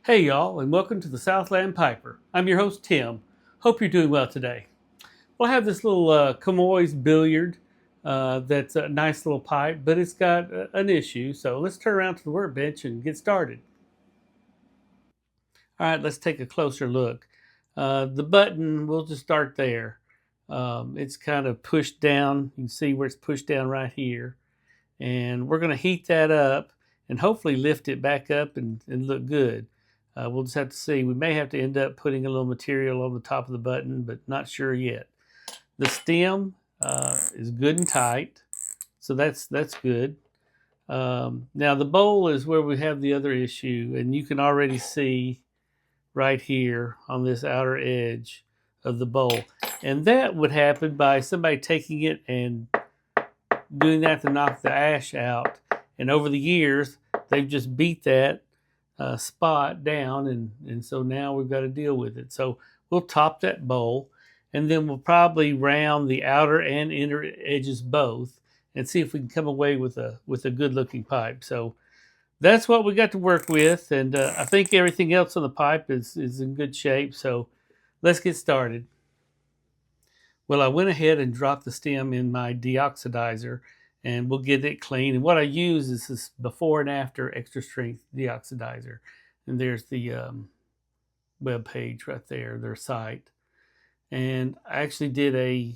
Hey, y'all, and welcome to the Southland Piper. I'm your host, Tim. Hope you're doing well today. Well, I have this little Comoy's billiard that's a nice little pipe, but it's got an issue. So let's turn around to the workbench and get started. All right, let's take a closer look. The button, we'll just start there. It's kind of pushed down. You can see where it's pushed down right here. And we're going to heat that up and hopefully lift it back up and look good. We'll just have to see. We may have to end up putting a little material on the top of the button, but not sure yet. The stem is good and tight, so that's good. Now the bowl is where we have the other issue, and you can already see right here on this outer edge of the bowl, and that would happen by somebody taking it and doing that to knock the ash out. And over the years, they've just beat that spot down, and so now we've got to deal with it. So we'll top that bowl, and then we'll probably round the outer and inner edges both, and see if we can come away with a good looking pipe. So that's what we got to work with, and I think everything else on the pipe is in good shape. So let's get started. Well, I went ahead and dropped the stem in my deoxidizer, and we'll get it clean. And what I use is this before and after extra strength deoxidizer. And there's the web page right there, their site. And I actually did a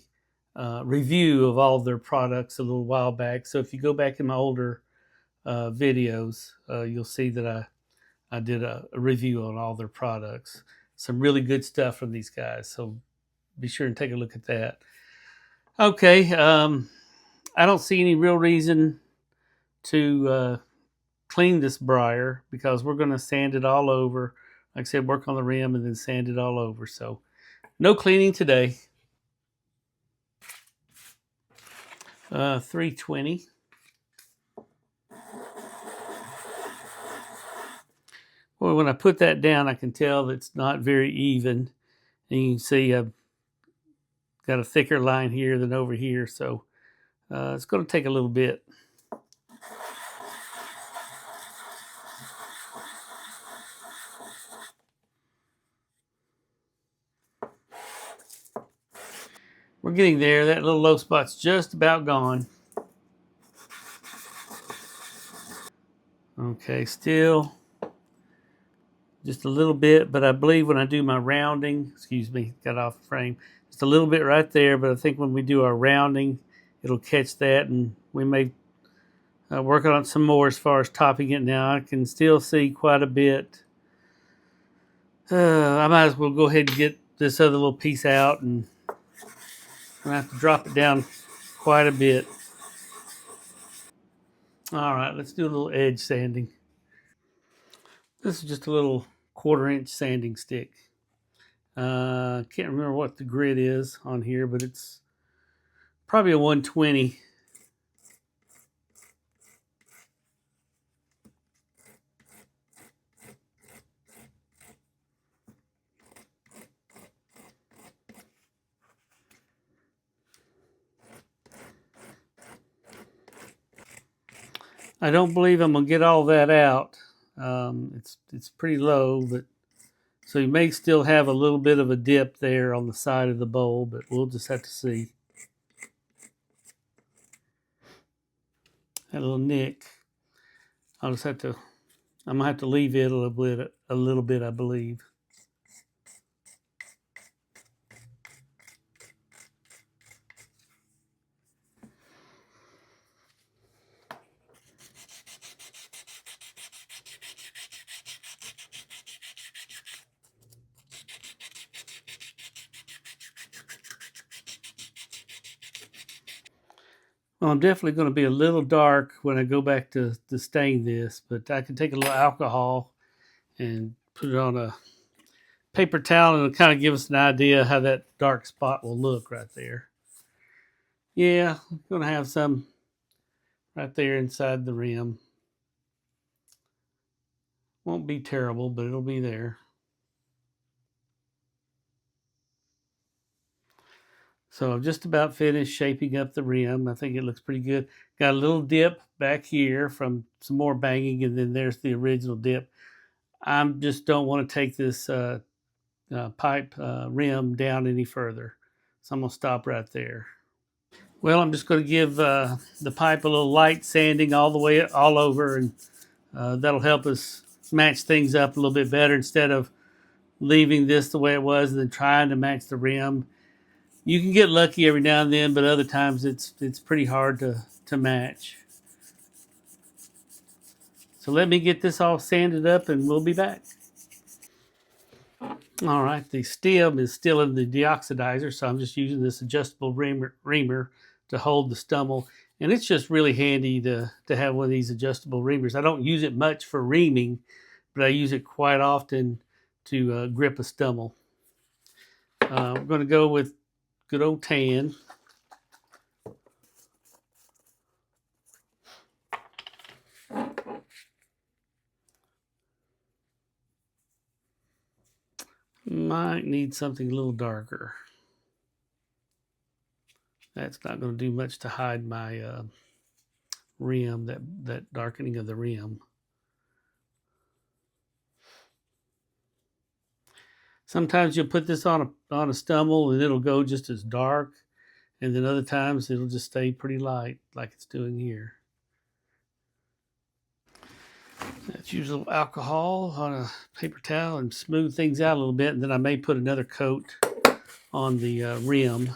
review of all of their products a little while back. So if you go back in my older videos, you'll see that I did a review on all their products. Some really good stuff from these guys. So be sure and take a look at that. Okay, I don't see any real reason to clean this briar because we're going to sand it all over. Like I said, work on the rim and then sand it all over. So no cleaning today. 320. Well, when I put that down, I can tell it's not very even. And you can see I've got a thicker line here than over here. So it's going to take a little bit. We're getting there. That little low spot's just about gone. Okay, still just a little bit, but I believe when I do my rounding, excuse me, got off the frame, just a little bit right there, but I think when we do our rounding, it'll catch that, and we may work on it some more as far as topping it. Now I can still see quite a bit. I might as well go ahead and get this other little piece out, and I have to drop it down quite a bit. All right, let's do a little edge sanding. This is just a little 1/4 inch sanding stick. Can't remember what the grit is on here, but it's probably a 120. I don't believe I'm gonna get all that out. It's pretty low, but so you may still have a little bit of a dip there on the side of the bowl, but we'll just have to see. That little nick. I'll just have to. I'm gonna have to leave it a little bit. A little bit, I believe. Well, I'm definitely going to be a little dark when I go back to stain this, but I can take a little alcohol and put it on a paper towel and it'll kind of give us an idea how that dark spot will look right there. Yeah, I'm going to have some right there inside the rim. Won't be terrible, but it'll be there. So I've just about finished shaping up the rim. I think it looks pretty good. Got a little dip back here from some more banging, and then there's the original dip. I just don't want to take this pipe rim down any further. So I'm going to stop right there. Well, I'm just going to give the pipe a little light sanding all the way all over, and that'll help us match things up a little bit better instead of leaving this the way it was and then trying to match the rim. You can get lucky every now and then, but other times it's pretty hard to match. So let me get this all sanded up, and we'll be back. All right, the stem is still in the deoxidizer, so I'm just using this adjustable reamer to hold the stummel. And it's just really handy to have one of these adjustable reamers. I don't use it much for reaming, but I use it quite often to grip a stummel. We're going to go with good old tan. Might need something a little darker. That's not going to do much to hide my rim, that darkening of the rim. Sometimes you'll put this on a stummel and it'll go just as dark, and then other times it'll just stay pretty light like it's doing here. Let's use a little alcohol on a paper towel and smooth things out a little bit, and then I may put another coat on the rim,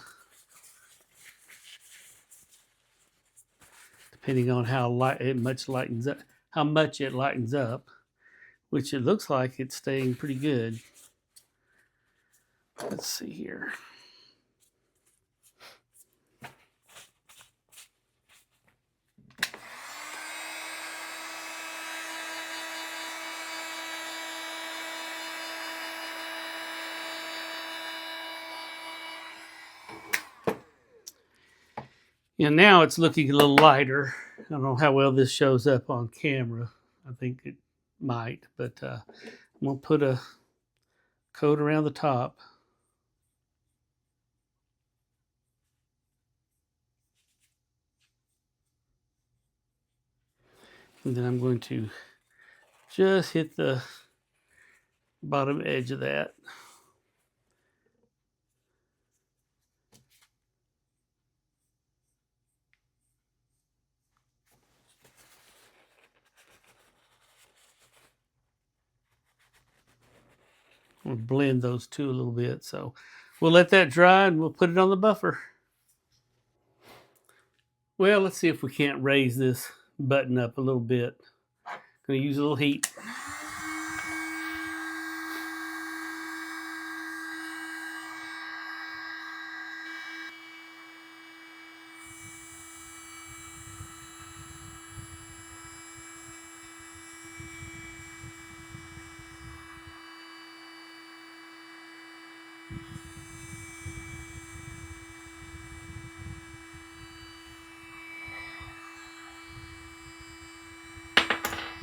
depending on how much it lightens up, which it looks like it's staying pretty good. Let's see here. And now it's looking a little lighter. I don't know how well this shows up on camera. I think it might, but I'm going to put a coat around the top. And then I'm going to just hit the bottom edge of that. We'll blend those two a little bit. So we'll let that dry and we'll put it on the buffer. Well, let's see if we can't raise this button up a little bit. Going to use a little heat.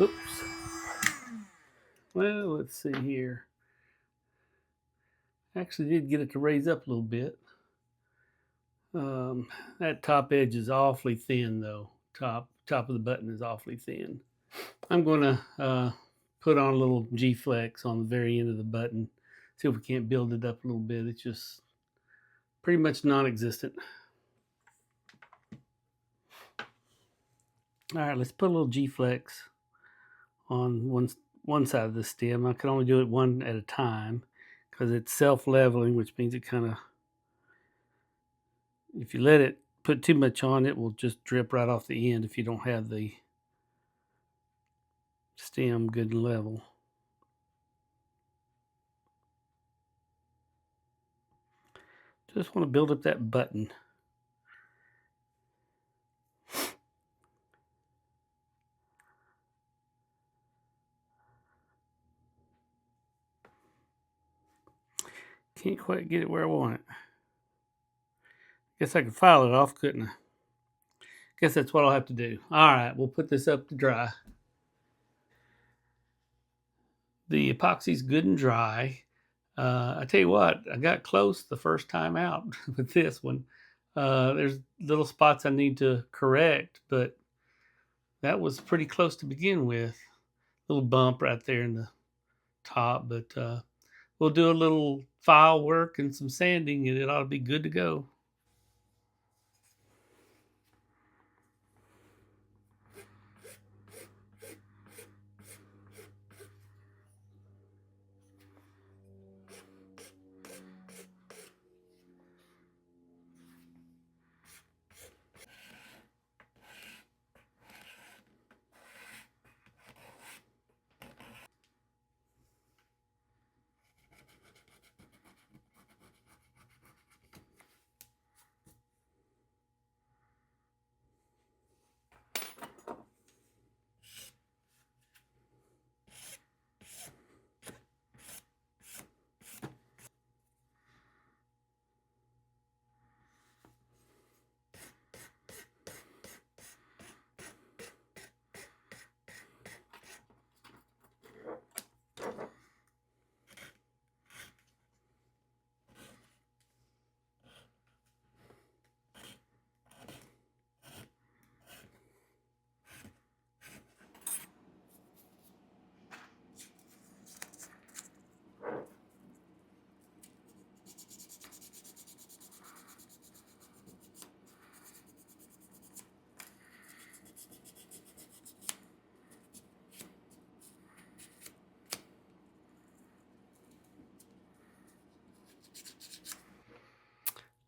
Oops. Well, let's see here. Actually did get it to raise up a little bit. That top edge is awfully thin though. Top of the button is awfully thin. I'm going to put on a little G-flex on the very end of the button. See if we can't build it up a little bit. It's just pretty much non-existent. All right, let's put a little G-flex on one side of the stem. I can only do it one at a time because it's self-leveling, which means it kind of, if you let it put too much on, it will just drip right off the end if you don't have the stem good and level. Just want to build up that button. Can't quite get it where I want it. Guess I could file it off, couldn't I? Guess that's what I'll have to do. All right, we'll put this up to dry. The epoxy's good and dry. I tell you what, I got close the first time out with this one. There's little spots I need to correct, but that was pretty close to begin with. Little bump right there in the top, but we'll do a little file work and some sanding, and it ought to be good to go.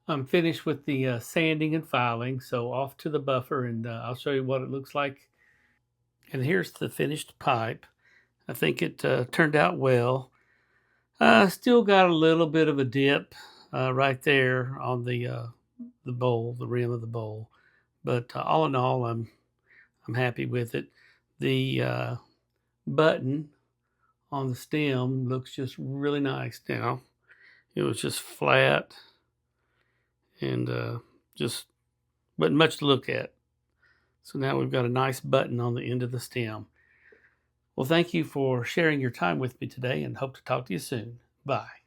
I'm finished with the sanding and filing, so off to the buffer, and I'll show you what it looks like. And here's the finished pipe. I think it turned out well. Still got a little bit of a dip right there on the bowl, the rim of the bowl, but all in all, I'm happy with it. The button on the stem looks just really nice now. It was just flat and just wasn't much to look at. So now we've got a nice button on the end of the stem. Well, thank you for sharing your time with me today and hope to talk to you soon. Bye.